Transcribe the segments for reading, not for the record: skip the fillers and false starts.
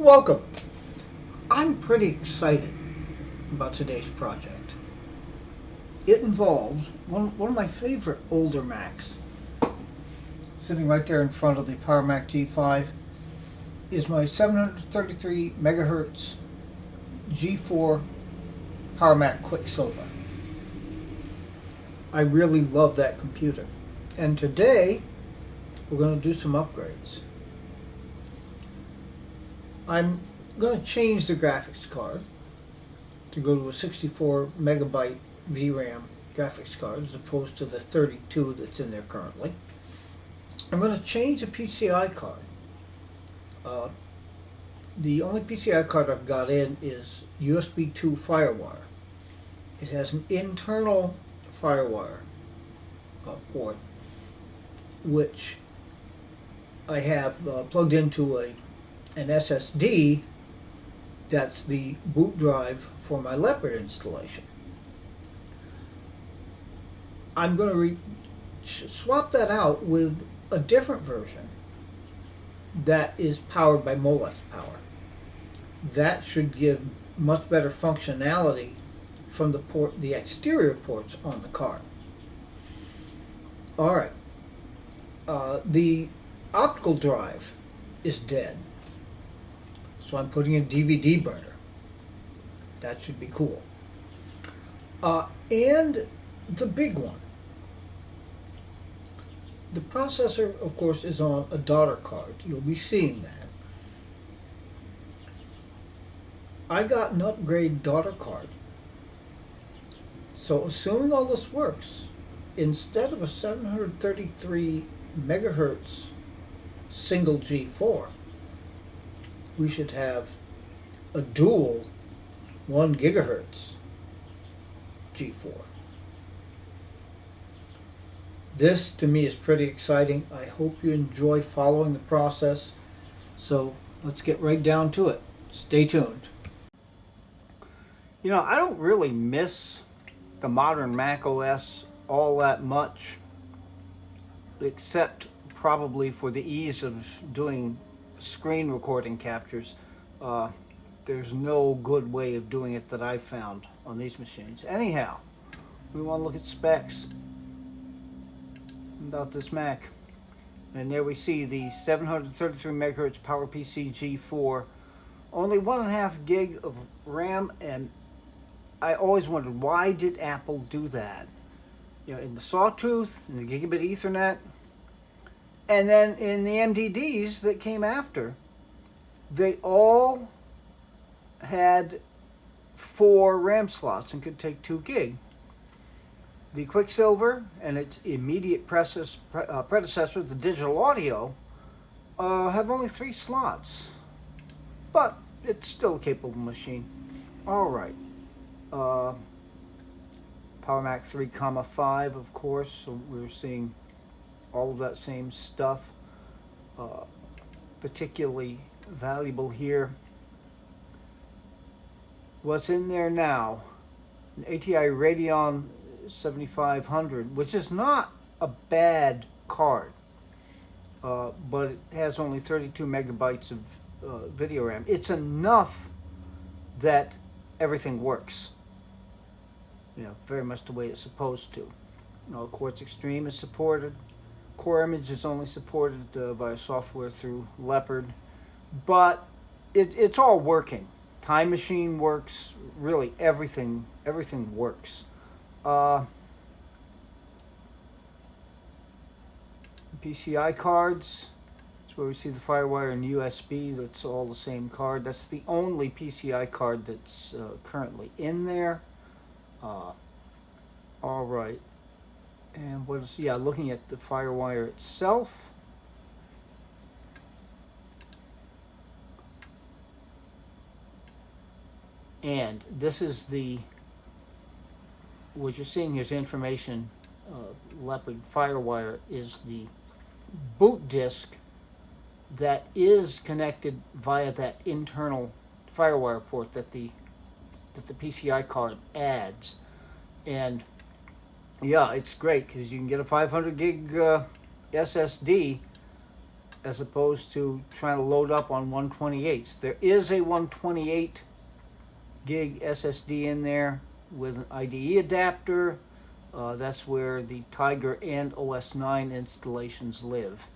Welcome. I'm pretty excited about today's project. It involves one of my favorite older Macs. Sitting right there in front of the PowerMac G5 is my 733 megahertz G4 PowerMac Quicksilver. I really love that computer. And today we're going to do some upgrades. I'm going to change the graphics card to go to a 64 megabyte VRAM graphics card as opposed to the 32 that's in there currently. I'm going to change the PCI card. The only PCI card I've got in is USB 2 FireWire. It has an internal FireWire port which I have plugged into an SSD that's the boot drive for my Leopard installation. I'm going to swap that out with a different version that is powered by Molex power. That should give much better functionality from the exterior ports on the card. Alright, the optical drive is dead. So I'm putting a DVD burner. That should be cool. And the big one. The processor, of course, is on a daughter card. You'll be seeing that. I got an upgrade daughter card. So assuming all this works, instead of a 733 megahertz single G4, we should have a dual 1 gigahertz G4. This to me is pretty exciting. I hope you enjoy following the process. So let's get right down to it. Stay tuned. You know, I don't really miss the modern Mac OS all that much, except probably for the ease of doing screen recording captures. There's no good way of doing it that I've found on these machines. Anyhow, we want to look at specs about this Mac. And there we see the 733 megahertz PowerPC G4, only 1.5 gig of RAM, and I always wondered, why did Apple do that? You know, in the Sawtooth, in the Gigabit Ethernet, and then in the MDDs that came after, they all had 4 RAM slots and could take 2 gig. The Quicksilver and its immediate predecessor, the digital audio, have only 3 slots. But it's still a capable machine. Alright. PowerMac 3,5, of course, so we're seeing all of that same stuff. Particularly valuable here. What's in there now? An ATI Radeon 7500, which is not a bad card, but it has only 32 megabytes of video RAM. It's enough that everything works. You know, very much the way it's supposed to. You know, Quartz Extreme is supported. Core Image is only supported via software through Leopard, but it's all working. Time Machine works. Really, everything works. PCI cards. That's where we see the FireWire and USB. That's all the same card. That's the only PCI card that's currently in there. All right. And what is, yeah, looking at the FireWire itself. And this is what you're seeing here's information. Leopard FireWire is the boot disk that is connected via that internal FireWire port that the PCI card adds. And yeah, it's great because you can get a 500 gig SSD as opposed to trying to load up on 128s. There is a 128 gig SSD in there with an IDE adapter. That's where the Tiger and OS 9 installations live.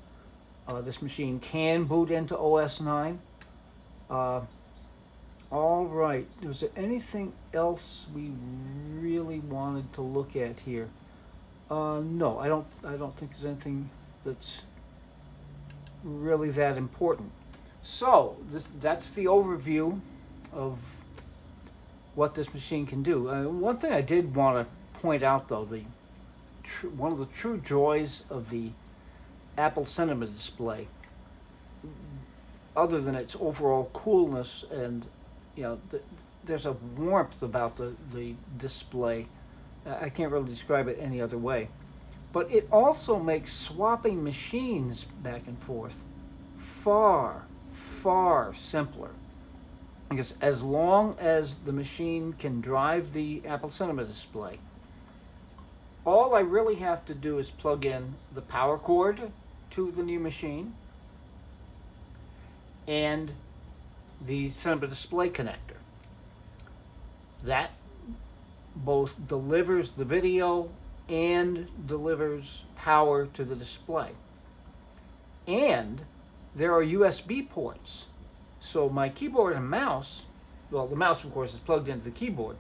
This machine can boot into OS 9. All right, was there anything else we really wanted to look at here? No, I don't think there's anything that's really that important. So that's the overview of what this machine can do. One thing I did want to point out, though, one of the true joys of the Apple Cinema display, other than its overall coolness and there's a warmth about the display. I can't really describe it any other way. But it also makes swapping machines back and forth far, far simpler. Because as long as the machine can drive the Apple Cinema display, all I really have to do is plug in the power cord to the new machine and the Cinema display connector. That both delivers the video and delivers power to the display. And there are USB ports. So my keyboard and mouse, well, the mouse, of course, is plugged into the keyboard,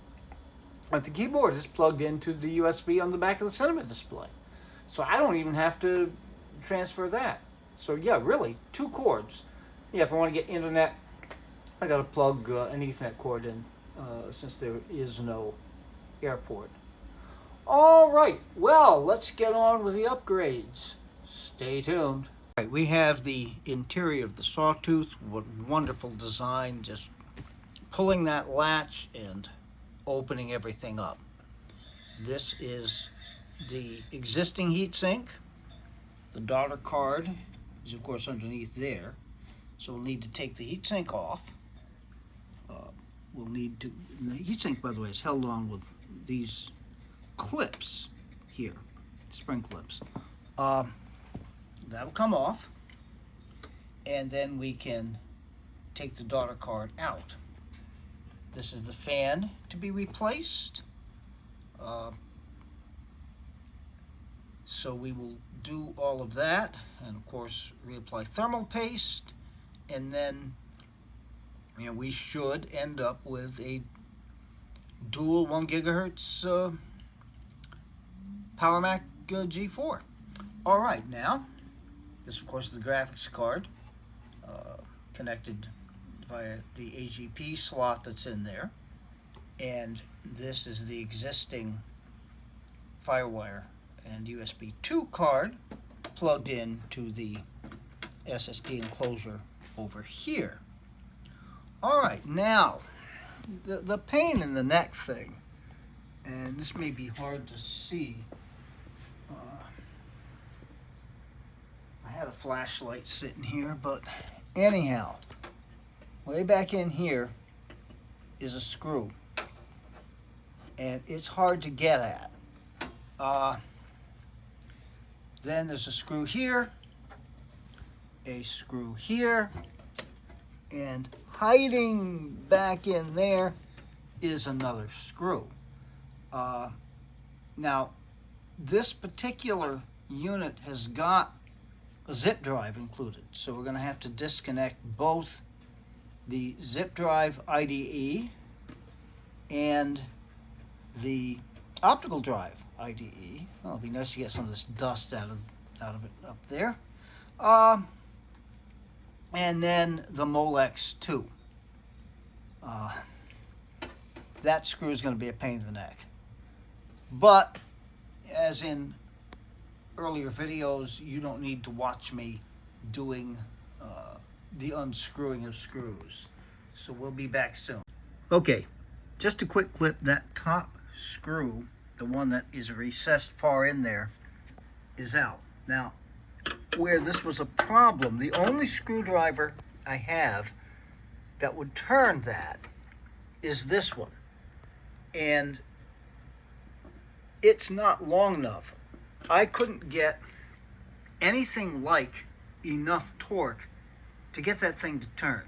but the keyboard is plugged into the USB on the back of the Cinema display. So I don't even have to transfer that. So yeah, really, 2 cords. Yeah, if I want to get internet, I got to plug an Ethernet cord in since there is no airport. All right, well, let's get on with the upgrades. Stay tuned. All right, we have the interior of the Sawtooth. What wonderful design, just pulling that latch and opening everything up. This is the existing heatsink. The daughter card is, of course, underneath there. So we'll need to take the heatsink off. The heatsink, by the way, is held on with these clips here, spring clips. That'll come off, and then we can take the daughter card out. This is the fan to be replaced. So we will do all of that, and of course reapply thermal paste, and then we should end up with a dual 1 gigahertz PowerMac G4. All right, now this, of course, is the graphics card connected via the AGP slot that's in there, and this is the existing FireWire and USB 2 card plugged in to the SSD enclosure over here. All right, now the pain in the neck thing, and this may be hard to see. I had a flashlight sitting here, but anyhow, way back in here is a screw, and it's hard to get at. Then there's a screw here, a screw here, and hiding back in there is another screw. Now, this particular unit has got a zip drive included, so we're going to have to disconnect both the zip drive IDE and the optical drive IDE. Well, it'll be nice to get some of this dust out of it up there. And then the Molex 2. That screw is going to be a pain in the neck. But, as in earlier videos, you don't need to watch me doing the unscrewing of screws. So we'll be back soon. Okay, just a quick clip. That top screw, the one that is recessed far in there, is out. Now, where this was a problem, the only screwdriver I have that would turn that is this one. And it's not long enough. I couldn't get anything like enough torque to get that thing to turn.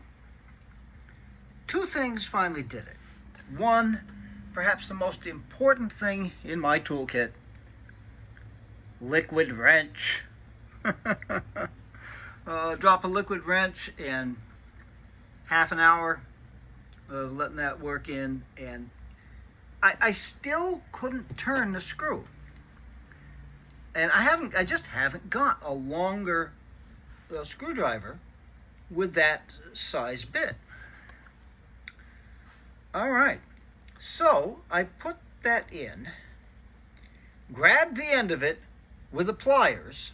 Two things finally did it. One, perhaps the most important thing in my toolkit, liquid wrench. Drop a liquid wrench in half an hour of letting that work in, and I still couldn't turn the screw. And I just haven't got a longer screwdriver with that size bit. All right, so I put that in, grabbed the end of it with the pliers,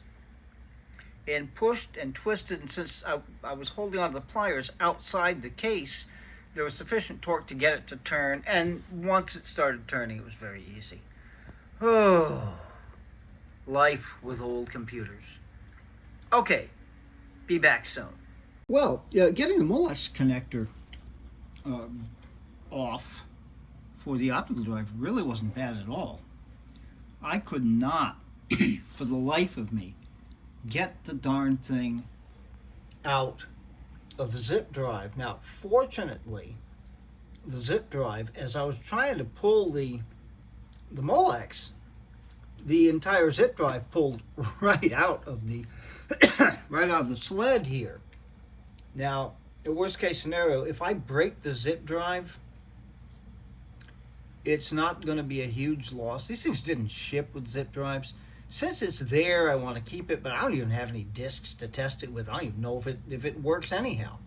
and pushed and twisted, and since I was holding on to the pliers outside the case, there was sufficient torque to get it to turn, and once it started turning, it was very easy. Oh, life with old computers. Okay, be back soon. Well, getting the Molex connector off for the optical drive really wasn't bad at all. I could not, for the life of me, get the darn thing out of the zip drive. Now, fortunately, the zip drive, as I was trying to pull the Molex, the entire zip drive pulled right out of the right out of the sled here. Now, the worst case scenario, if I break the zip drive, it's not going to be a huge loss. These things didn't ship with zip drives. Since it's there, I want to keep it, but I don't even have any discs to test it with. I don't even know if it works anyhow.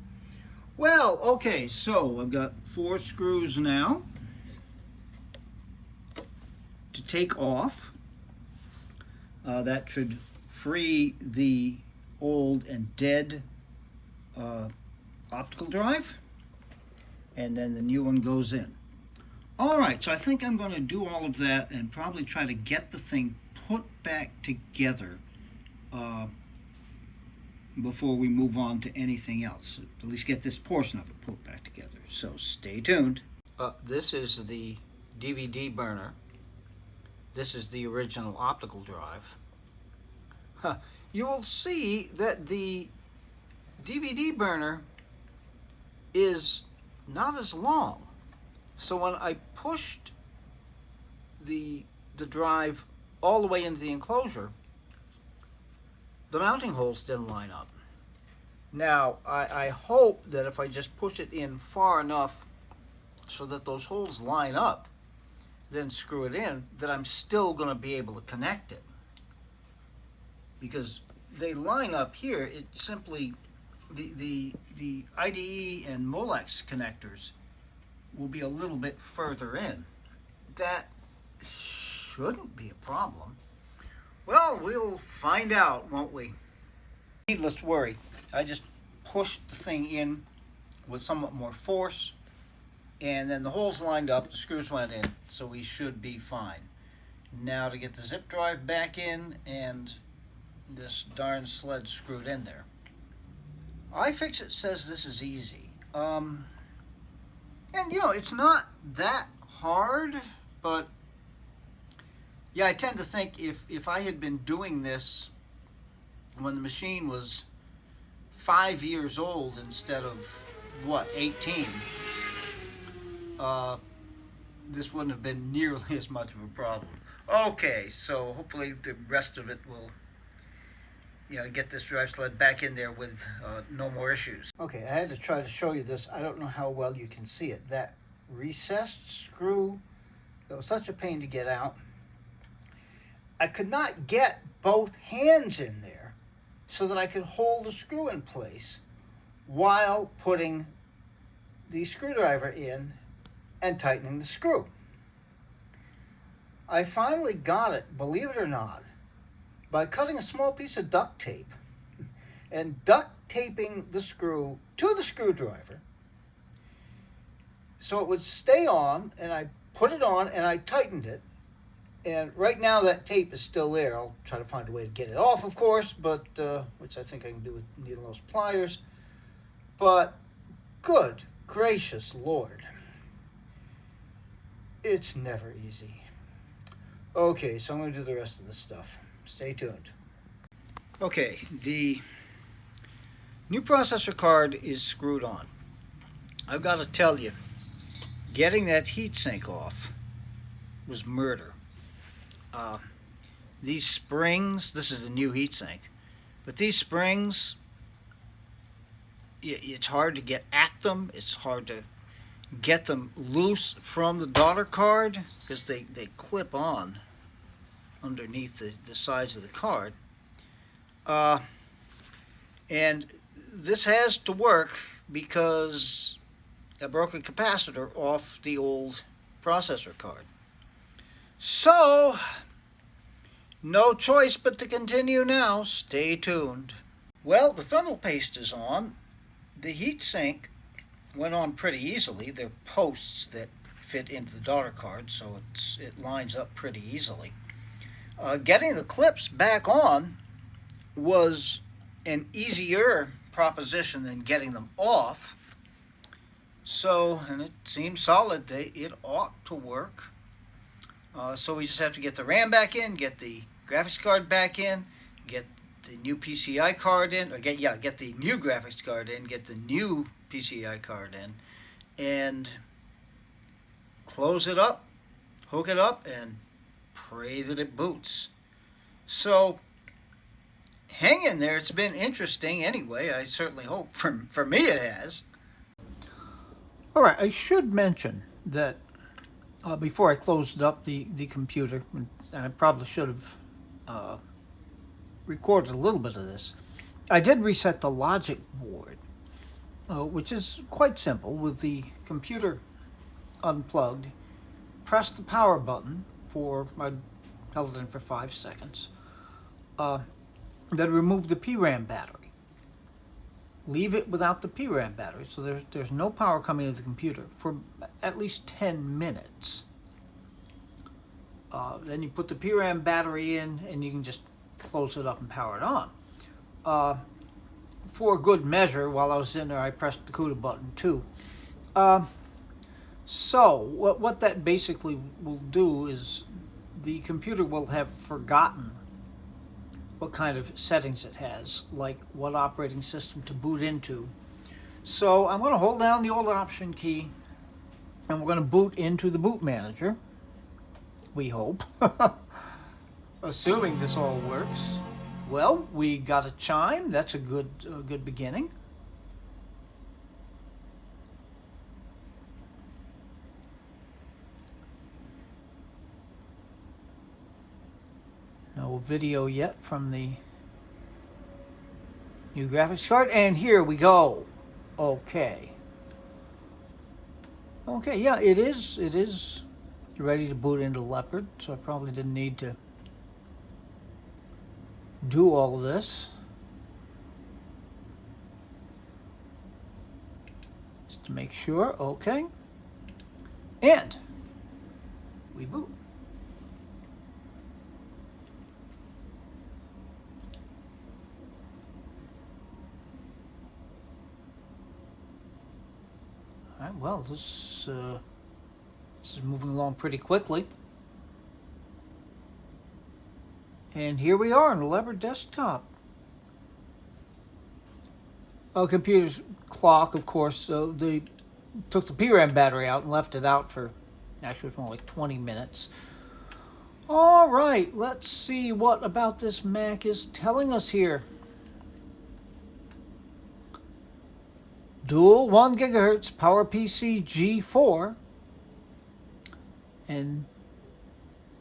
Well, okay, so I've got 4 screws now to take off. That should free the old and dead optical drive, and then the new one goes in. All right, so I think I'm going to do all of that and probably try to get the thing put back together before we move on to anything else. At least get this portion of it put back together. So stay tuned. This is the DVD burner. This is the original optical drive. You will see that the DVD burner is not as long. So when I pushed the drive all the way into the enclosure, the mounting holes didn't line up. Now, I hope that if I just push it in far enough so that those holes line up, then screw it in, that I'm still going to be able to connect it. Because they line up here, it simply, the IDE and Molex connectors will be a little bit further in. That shouldn't be a problem. Well, we'll find out, won't we? Needless worry, I just pushed the thing in with somewhat more force, and then the holes lined up, the screws went in, so we should be fine. Now to get the zip drive back in and this darn sled screwed in there. iFixit says this is easy. And you know, it's not that hard, but yeah, I tend to think if I had been doing this when the machine was 5 years old instead of, what, 18, this wouldn't have been nearly as much of a problem. Okay, so hopefully the rest of it will, you know, get this drive sled back in there with no more issues. Okay, I had to try to show you this. I don't know how well you can see it. That recessed screw, that was such a pain to get out. I could not get both hands in there so that I could hold the screw in place while putting the screwdriver in and tightening the screw. I finally got it, believe it or not, by cutting a small piece of duct tape and duct taping the screw to the screwdriver so it would stay on, and I put it on and I tightened it. And right now that tape is still there. I'll try to find a way to get it off, of course, but which I think I can do with needle-nose pliers. But good gracious Lord, it's never easy. Okay, so I'm going to do the rest of this stuff. Stay tuned. Okay, the New processor card is screwed on. I've got to tell you, getting that heatsink off was murder. These springs, this is a new heatsink, but these springs, it's hard to get at them. It's hard to get them loose from the daughter card because they clip on underneath the sides of the card. And this has to work because I broke a capacitor off the old processor card. So, no choice but to continue now. Stay tuned. Well, the thermal paste is on. The heatsink went on pretty easily. There are posts that fit into the daughter card, so it lines up pretty easily. Getting the clips back on was an easier proposition than getting them off. So, and it seems solid. It ought to work. So we just have to get the RAM back in, get the graphics card back in, get the new PCI card in, or get the new graphics card in, get the new PCI card in, and close it up, hook it up, and pray that it boots. So hang in there. It's been interesting anyway. I certainly hope. For me it has. All right, I should mention that before I closed up the computer, and I probably should have recorded a little bit of this, I did reset the logic board, which is quite simple. With the computer unplugged, press the power button I held it in for 5 seconds, then remove the PRAM battery. Leave it without the PRAM battery, so there's no power coming into the computer for at least 10 minutes. Then you put the PRAM battery in, and you can just close it up and power it on. For good measure, while I was in there, I pressed the CUDA button too. So what that basically will do is the computer will have forgotten what kind of settings it has, like what operating system to boot into. So I'm going to hold down the old Option key, and we're going to boot into the boot manager, we hope. Assuming this all works. Well, we got a chime. That's a good beginning. No video yet from the new graphics card, and here we go. Okay, yeah, it is ready to boot into Leopard, so I probably didn't need to do all of this. Just to make sure. Okay, and we boot. All right, well, this is moving along pretty quickly. And here we are on the Leopard desktop. Computer's clock, of course, they took the PRAM battery out and left it out for, actually, for like 20 minutes. All right, let's see what about this Mac is telling us here. Dual 1 gigahertz PowerPC G4 and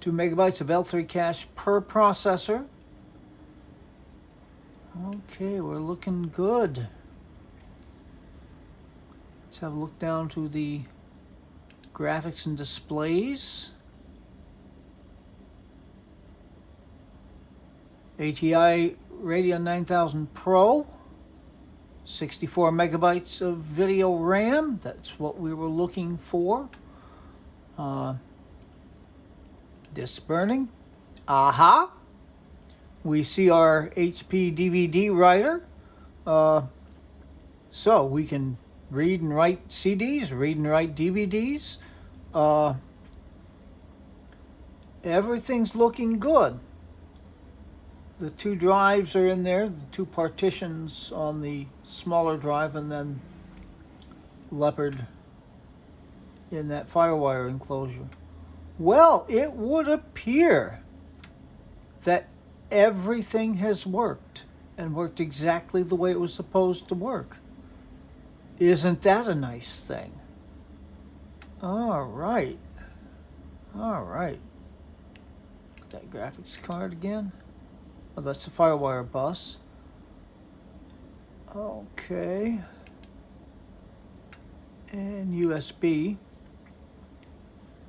2 megabytes of L3 cache per processor. Okay, we're looking good. Let's have a look down to the graphics and displays. ATI Radeon 9000 Pro. 64 megabytes of video RAM. That's what we were looking for. Disk burning. Aha! We see our HP DVD writer. So we can read and write CDs, read and write DVDs. Everything's looking good. The two drives are in there, the two partitions on the smaller drive, and then Leopard in that Firewire enclosure. Well, it would appear that everything has worked and worked exactly the way it was supposed to work. Isn't that a nice thing? All right. All right. That graphics card again. Oh, that's the Firewire bus. Okay. And USB.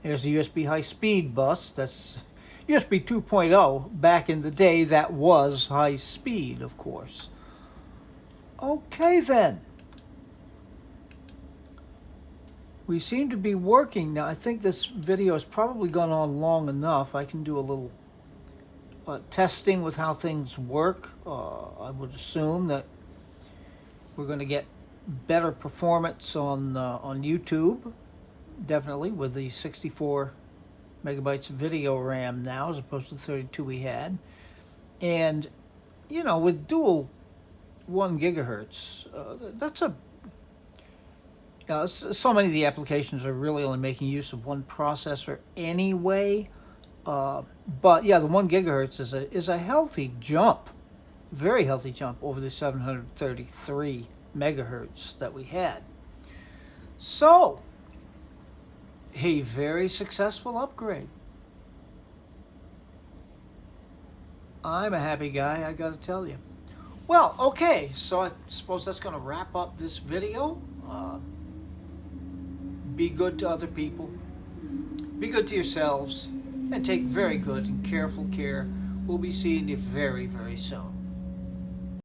There's the USB high-speed bus. That's USB 2.0. Back in the day, that was high speed, of course. Okay, then. We seem to be working now. I think this video has probably gone on long enough. I can do a little testing with how things work. I would assume that we're going to get better performance on YouTube, definitely, with the 64 megabytes of video RAM now as opposed to the 32 we had. And, you know, with dual 1 gigahertz, that's a... so many of the applications are really only making use of one processor anyway. But yeah, the 1 gigahertz is a healthy jump, very healthy jump over the 733 megahertz that we had. So, a very successful upgrade. I'm a happy guy, I gotta tell you. Well, okay, so I suppose that's gonna wrap up this video. Be good to other people, be good to yourselves, and take very good and careful care. We'll be seeing you very, very soon.